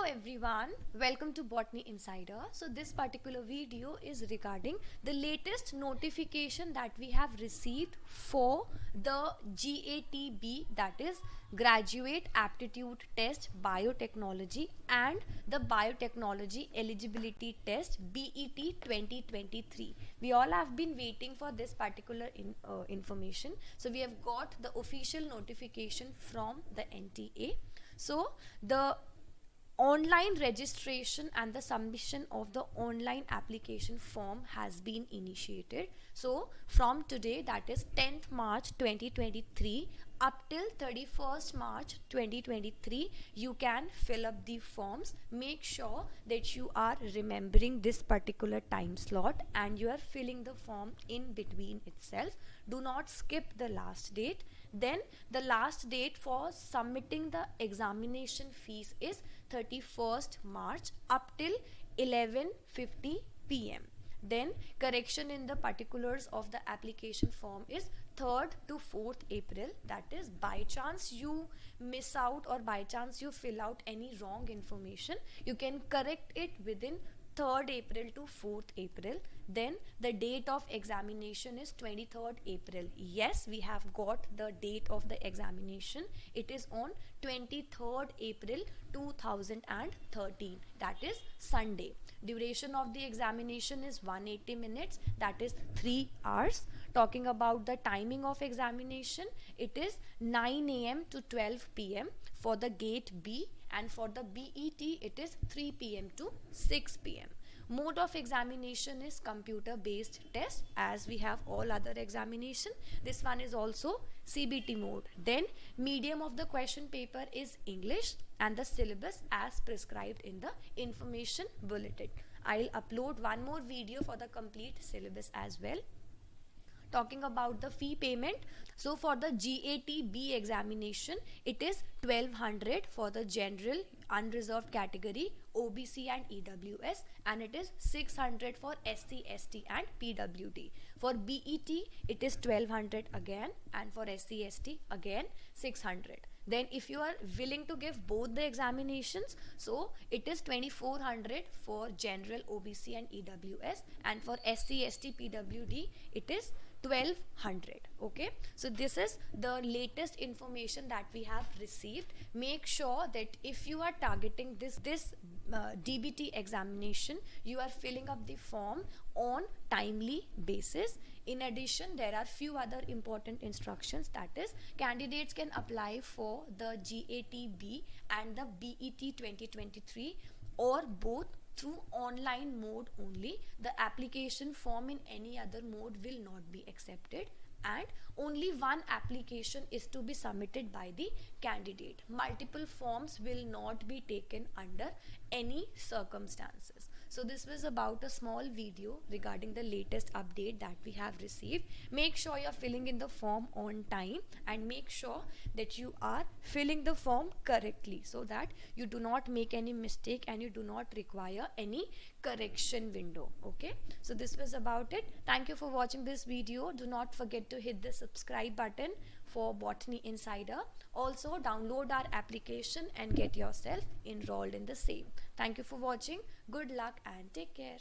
Hello everyone, welcome to Botany Insider. So this particular video is regarding the latest notification that we have received for the GATB, that is Graduate Aptitude Test Biotechnology, and the Biotechnology Eligibility Test BET 2023. We all have been waiting for this particular information. So we have got the official notification from the NTA. So the online registration and the submission of the online application form has been initiated. So from today, that is 10th March 2023 up till 31st March 2023, you can fill up the forms. Make sure that you are remembering this particular time slot and you are filling the form in between itself. Do not skip the last date. Then the last date for submitting the examination fees is 31st March up till 11:50 p.m. Then correction in the particulars of the application form is 3rd to 4th April. That is, by chance you miss out or by chance you fill out any wrong information, you can correct it within 3rd April to 4th April. Then the date of examination is 23rd April. Yes, we have got the date of the examination. It is on 23rd April 2013. That is Sunday. Duration of the examination is 180 minutes. That is 3 hours. Talking about the timing of examination, it is 9 a.m. to 12 p.m. for the GAT B, and for the BET it is 3 p.m. to 6 p.m. Mode of examination is computer based test, as we have all other examination. This one is also CBT mode. Then medium of the question paper is English and the syllabus as prescribed in the information bulletin. I'll upload one more video for the complete syllabus as well. Talking about the fee payment, so for the GATB examination, it is 1200 for the general unreserved category, OBC and EWS, and it is 600 for SC, ST and PWD. For BET, it is 1200 again, and for SC, ST again 600. Then if you are willing to give both the examinations, so it is 2400 for general, OBC and EWS, and for SC, ST, PWD it is 1200. Okay, so this is the latest information that we have received. Make sure that if you are targeting this DBT examination, you are filling up the form on timely basis. In addition, there are few other important instructions, that is, candidates can apply for the GATB and the BET 2023 or both through online mode only. The application form in any other mode will not be accepted, and only one application is to be submitted by the candidate. Multiple forms will not be taken under any circumstances. So this was about a small video regarding the latest update that we have received. Make sure you're filling in the form on time and make sure that you are filling the form correctly so that you do not make any mistake and you do not require any correction window. Okay, so this was about it. Thank you for watching this video. Do not forget to hit the subscribe button for Botany Insider. Also download our application and get yourself enrolled in the same. Thank you for watching. Good luck and take care.